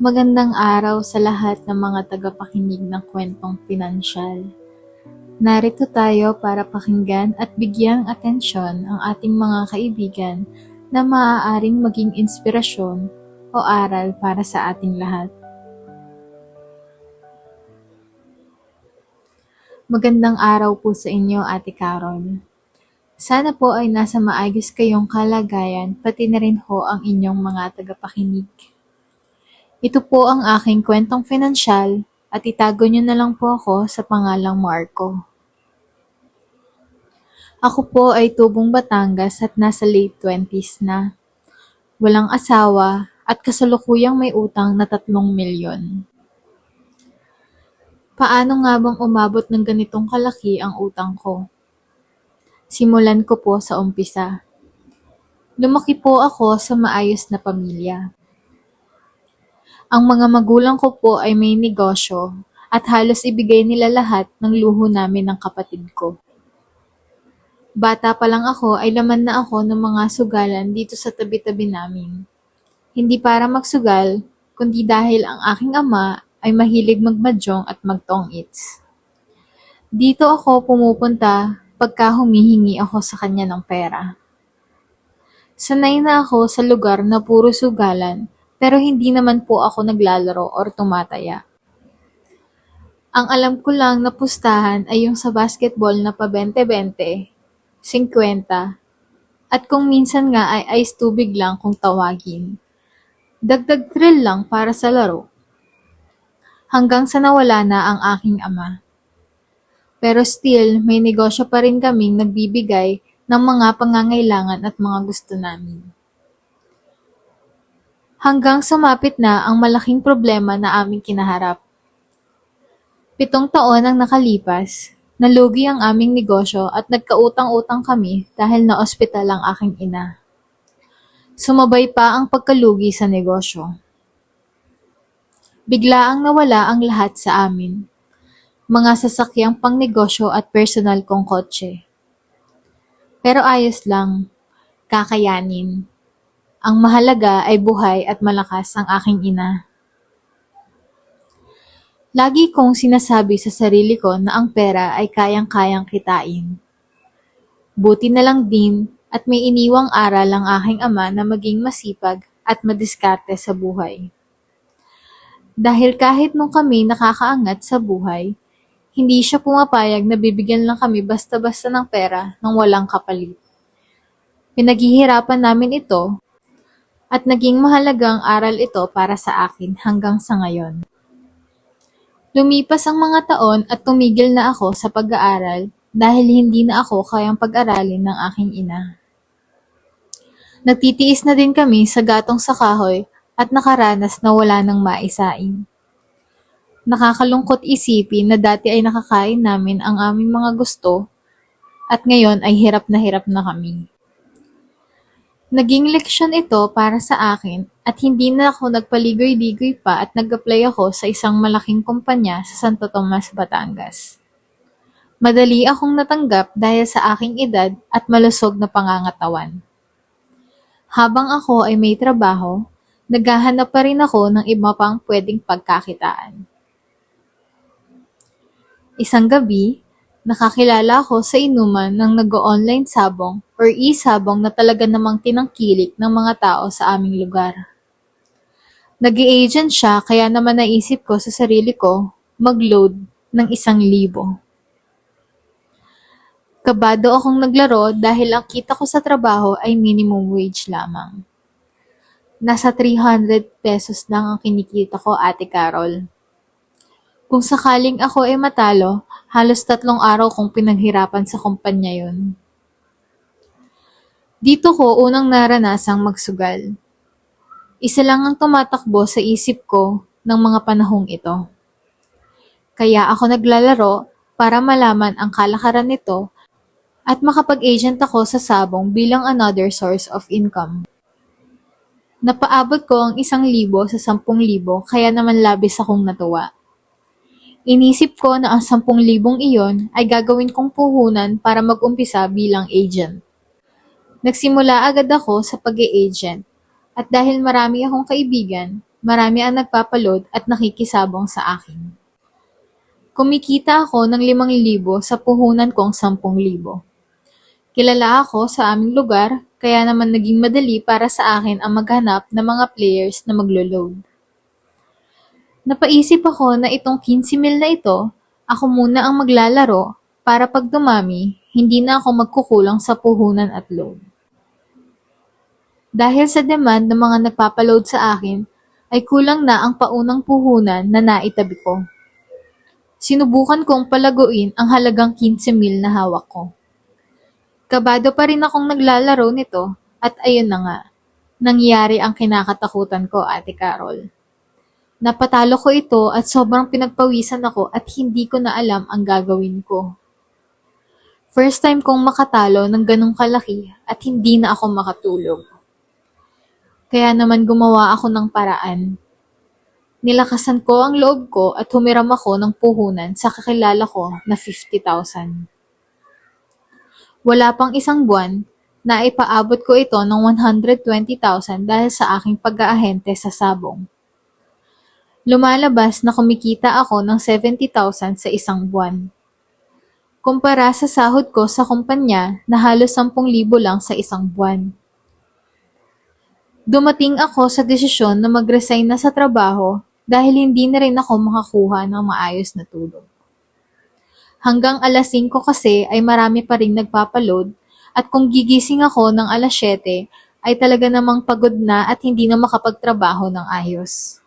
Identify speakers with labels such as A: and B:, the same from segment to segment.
A: Magandang araw sa lahat ng mga tagapakinig ng kwentong pinansyal. Narito tayo para pakinggan at bigyang atensyon ang ating mga kaibigan na maaaring maging inspirasyon o aral para sa ating lahat. Magandang araw po sa inyo, Ate Carol. Sana po ay nasa maayos kayong kalagayan, pati na rin ho ang inyong mga tagapakinig. Ito po ang aking kwentong pinansyal at itago niyo na lang po ako sa pangalang Marco. Ako po ay tubong Batangas at nasa late 20s na. Walang asawa at kasalukuyang may utang na 3 milyon. Paano nga bang umabot ng ganitong kalaki ang utang ko? Simulan ko po sa umpisa. Lumaki po ako sa maayos na pamilya. Ang mga magulang ko po ay may negosyo at halos ibigay nila lahat ng luho namin ng kapatid ko. Bata pa lang ako ay laman na ako ng mga sugalan dito sa tabi-tabi namin. Hindi para magsugal, kundi dahil ang aking ama ay mahilig magmadyong at magtong-its. Dito ako pumupunta pagka humihingi ako sa kanya ng pera. Sanay na ako sa lugar na puro sugalan, pero hindi naman po ako naglalaro or tumataya. Ang alam ko lang na pustahan ay yung sa basketball na pa 20-20, 50, at kung minsan nga ay ice tubig lang kung tawagin. Dagdag thrill lang para sa laro. Hanggang sa nawala na ang aking ama. Pero still, may negosyo pa rin kaming nagbibigay ng mga pangangailangan at mga gusto namin. Hanggang sumapit na ang malaking problema na aming kinaharap. 7 taon ang nakalipas, nalugi ang aming negosyo at nagkautang-utang kami dahil na-ospital ang aking ina. Sumabay pa ang pagkalugi sa negosyo. Biglaang nawala ang lahat sa amin. Mga sasakyang pangnegosyo at personal kong kotse. Pero ayos lang, kakayanin. Ang mahalaga ay buhay at malakas ang aking ina. Lagi kong sinasabi sa sarili ko na ang pera ay kayang-kayang kitain. Buti na lang din at may iniwang aral ang aking ama na maging masipag at madiskarte sa buhay. Dahil kahit nung kami nakakaangat sa buhay, hindi siya pumapayag na bibigyan lang kami basta-basta ng pera nang walang kapalit. Pinaghihirapan namin ito at naging mahalagang aral ito para sa akin hanggang sa ngayon. Lumipas ang mga taon at tumigil na ako sa pag-aaral dahil hindi na ako kayang pag-aralin ng aking ina. Nagtitiis na din kami sa gatong sa kahoy at nakaranas na wala nang maisain. Nakakalungkot isipin na dati ay nakakain namin ang aming mga gusto at ngayon ay hirap na kami. Naging leksyon ito para sa akin at hindi na ako nagpaligoy-ligoy pa at nag-apply ako sa isang malaking kumpanya sa Santo Tomas, Batangas. Madali akong natanggap dahil sa aking edad at malusog na pangangatawan. Habang ako ay may trabaho, naghahanap pa rin ako ng iba pang pwedeng pagkakitaan. Isang gabi, nakakilala ako sa inuman ng nag-o-online sabong or e-sabong na talaga namang tinangkilik ng mga tao sa aming lugar. Nag-i-agent siya kaya naman naisip ko sa sarili ko mag-load ng 1,000. Kabado akong naglaro dahil ang kita ko sa trabaho ay minimum wage lamang. Nasa 300 pesos lang ang kinikita ko, Ate Carol. Kung sakaling ako ay matalo, halos 3 araw kong pinaghirapan sa kumpanya yun. Dito ko unang naranasang magsugal. Isa lang ang tumatakbo sa isip ko ng mga panahong ito. Kaya ako naglalaro para malaman ang kalakaran nito at makapag-agent ako sa sabong bilang another source of income. Napaabot ko ang 1,000 sa 10,000 kaya naman labis akong natuwa. Inisip ko na ang 10,000 iyon ay gagawin kong puhunan para mag-umpisa bilang agent. Nagsimula agad ako sa pag-e-agent at dahil marami akong kaibigan, Marami ang nagpapaload at nakikisabong sa akin. Kumikita ako ng 5,000 sa puhunan kong 10,000. Kilala ako sa aming lugar, kaya naman naging madali para sa akin ang maghanap ng mga players na maglo-load. Napaisip ako na itong 15,000 na ito, ako muna ang maglalaro para pag dumami, hindi na ako magkukulang sa puhunan at load. Dahil sa demand ng mga nagpapaload sa akin, ay kulang na ang paunang puhunan na naitabi ko. Sinubukan kong palaguin ang halagang 15,000 na hawak ko. Kabado pa rin akong naglalaro nito at ayun na nga, nangyari ang kinakatakutan ko, Ate Carol. Napatalo ko ito at sobrang pinagpawisan ako at hindi ko na alam ang gagawin ko. First time kong makatalo ng ganong kalaki at hindi na ako makatulog. Kaya naman gumawa ako ng paraan. Nilakasan ko ang loob ko at humiram ako ng puhunan sa kakilala ko na 50,000. Wala pang isang buwan, naipaabot ko ito ng 120,000 dahil sa aking pag-aahente sa sabong. Lumalabas na kumikita ako ng 70,000 sa isang buwan. Kumpara sa sahod ko sa kumpanya na halos 10,000 lang sa isang buwan. Dumating ako sa desisyon na mag-resign na sa trabaho dahil hindi na rin ako makakuha ng maayos na tulog. Hanggang alas 5 kasi ay marami pa rin nagpapaload at kung gigising ako ng alas 7 ay talaga namang pagod na at hindi na makapagtrabaho ng ayos.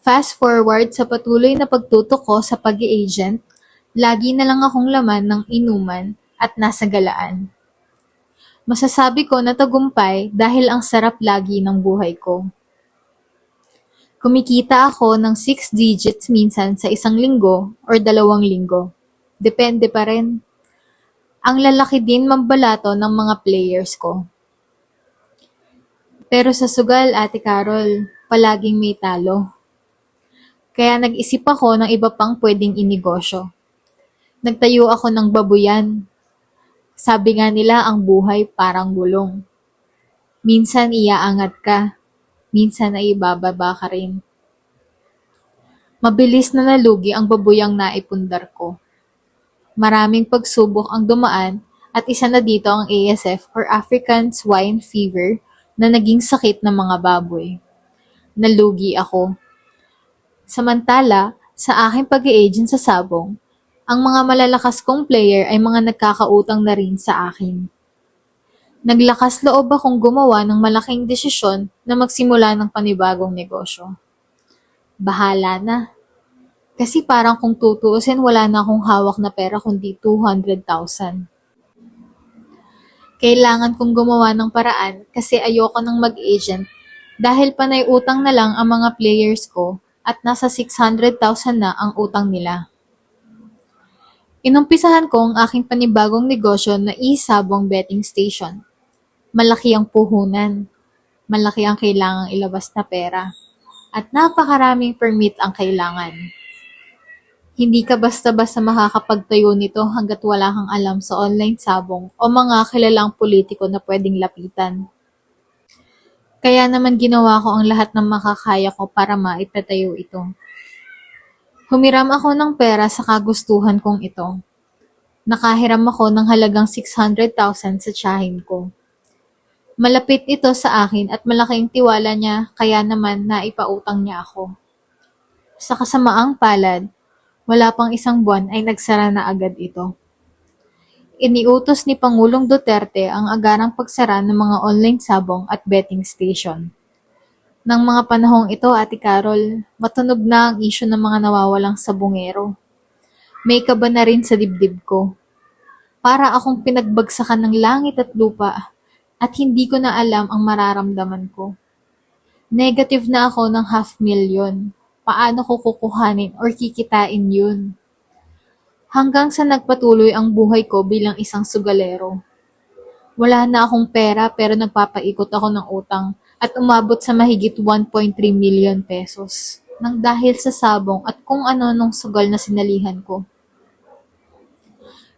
A: Fast forward sa patuloy na pagtutok ko sa pag-i-agent, lagi na lang akong laman ng inuman at nasa galaan. Masasabi ko na tagumpay dahil ang sarap lagi ng buhay ko. Kumikita ako ng 6 digits minsan sa isang linggo or 2 linggo. Depende pa rin. Ang lalaki din mambalato ng mga players ko. Pero sa sugal, Ate Carol, palaging may talo. Kaya nag-isip ako ng iba pang pwedeng inegosyo. Nagtayo ako ng babuyan. Sabi nga nila ang buhay parang gulong. Minsan iaangat ka, minsan ay ibababa ka rin. Mabilis na nalugi ang babuyang naipundar ko. Maraming pagsubok ang dumaan at isa na dito ang ASF or African Swine Fever na naging sakit ng mga baboy. Nalugi ako. Samantala, sa aking pag-i-agent sa sabong, ang mga malalakas kong player ay mga nagkakautang na rin sa akin. Naglakas loob akong gumawa ng malaking desisyon na magsimula ng panibagong negosyo. Bahala na. Kasi parang kung tutuusin wala na akong hawak na pera kundi 200,000. Kailangan kong gumawa ng paraan kasi ayoko nang mag-agent dahil panay utang na lang ang mga players ko at nasa 600,000 na ang utang nila. Inumpisahan ko ang aking panibagong negosyo na e-sabong betting station. Malaki ang puhunan, malaki ang kailangang ilabas na pera, at napakaraming permit ang kailangan. Hindi ka basta-basta makakapagtayo nito hanggat wala kang alam sa online sabong o mga kilalang politiko na pwedeng lapitan. Kaya naman ginawa ko ang lahat ng makakaya ko para maipatayo ito. Humiram ako ng pera sa kagustuhan kong ito. Nakahiram ako ng halagang 600,000 sa tiyahin ko. Malapit ito sa akin at malaking tiwala niya kaya naman naipautang niya ako. Sa kasamaang palad, wala pang isang buwan ay nagsara na agad ito. Iniutos ni Pangulong Duterte ang agarang pagsara ng mga online sabong at betting station. Nang mga panahong ito, Ate Carol, matunog na ang isyu ng mga nawawalang sabongero. May kaba na rin sa dibdib ko. Para akong pinagbagsakan ng langit at lupa at hindi ko na alam ang mararamdaman ko. Negative na ako ng 500,000. Paano ko kukuhanin or kikitain yun? Hanggang sa nagpatuloy ang buhay ko bilang isang sugalero. Wala na akong pera pero nagpapaikot ako ng utang at umabot sa mahigit 1.3 million pesos nang dahil sa sabong at kung ano nung sugal na sinalihan ko.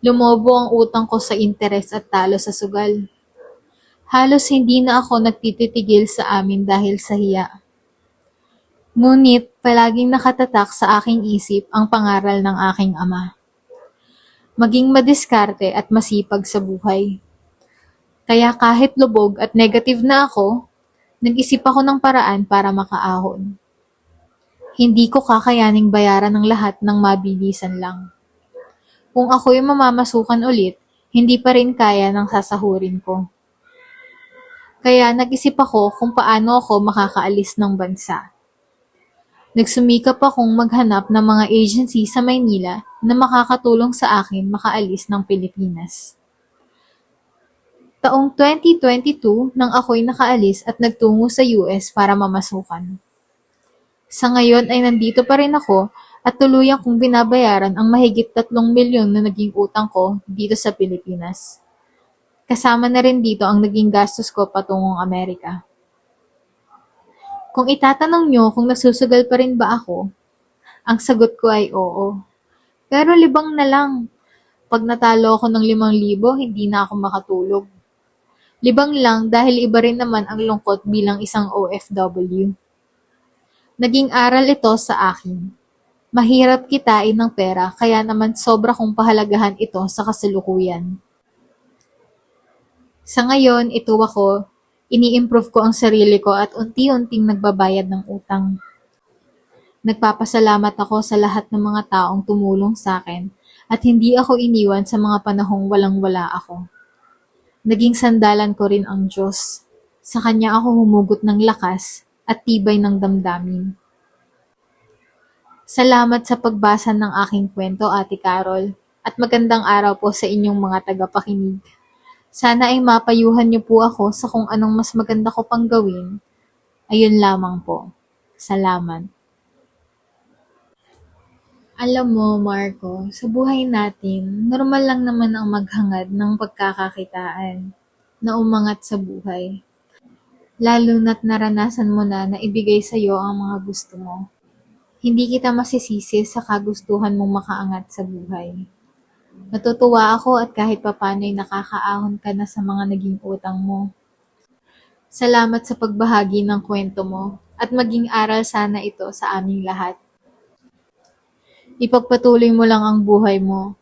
A: Lumobo ang utang ko sa interes at talo sa sugal. Halos hindi na ako nagtititigil sa amin dahil sa hiya. Ngunit palaging nakatatak sa aking isip ang pangaral ng aking ama. Maging madiskarte at masipag sa buhay. Kaya kahit lubog at negative na ako, nag-isip ako ng paraan para makaahon. Hindi ko kakayaning bayaran ng lahat ng mabilisan lang. Kung ako'y mamamasukan ulit, hindi pa rin kaya ng sasahurin ko. Kaya nag-isip ako kung paano ako makakaalis ng bansa. Nagsumikap akong maghanap ng mga agency sa Maynila na makakatulong sa akin makaalis ng Pilipinas. Taong 2022 nang ako'y nakaalis at nagtungo sa US para mamasukan. Sa ngayon ay nandito pa rin ako at tuluyan kong binabayaran ang mahigit 3 milyon na naging utang ko dito sa Pilipinas. Kasama na rin dito ang naging gastos ko patungong Amerika. Kung itatanong nyo kung nagsusugal pa rin ba ako, ang sagot ko ay oo. Pero libang na lang. Pag natalo ako ng 5,000, hindi na ako makatulog. Libang lang dahil iba rin naman ang lungkot bilang isang OFW. Naging aral ito sa akin. Mahirap kitain ng pera kaya naman sobra kong pahalagahan ito sa kasalukuyan. Sa ngayon, ito ako, ini-improve ko ang sarili ko at unti-unting nagbabayad ng utang. Nagpapasalamat ako sa lahat ng mga taong tumulong sa akin at hindi ako iniwan sa mga panahong walang-wala ako. Naging sandalan ko rin ang Diyos. Sa Kanya ako humugot ng lakas at tibay ng damdamin. Salamat sa pagbasa ng aking kwento, Ate Carol, at magandang araw po sa inyong mga tagapakinig. Sana ay mapayuhan niyo po ako sa kung anong mas maganda ko pang gawin. Ayun lamang po. Salamat. Alam mo, Marco, sa buhay natin, normal lang naman ang maghangad ng pagkakakitaan na umangat sa buhay. Lalo na't naranasan mo na ibigay sa'yo ang mga gusto mo. Hindi kita masisisi sa kagustuhan mong makaangat sa buhay. Natutuwa ako at kahit papano'y nakakaahon ka na sa mga naging utang mo. Salamat sa pagbahagi ng kwento mo at maging aral sana ito sa aming lahat. Ipagpatuloy mo lang ang buhay mo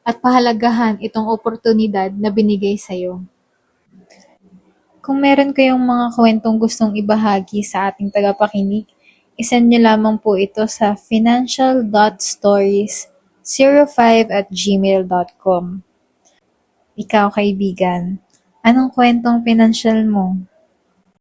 A: at pahalagahan itong oportunidad na binigay sa'yo. Kung meron kayong mga kwentong gustong ibahagi sa ating tagapakinig, isend nyo lamang po ito sa financial.stories05@gmail.com. Ikaw, kaibigan, anong kwentong pinansyal mo?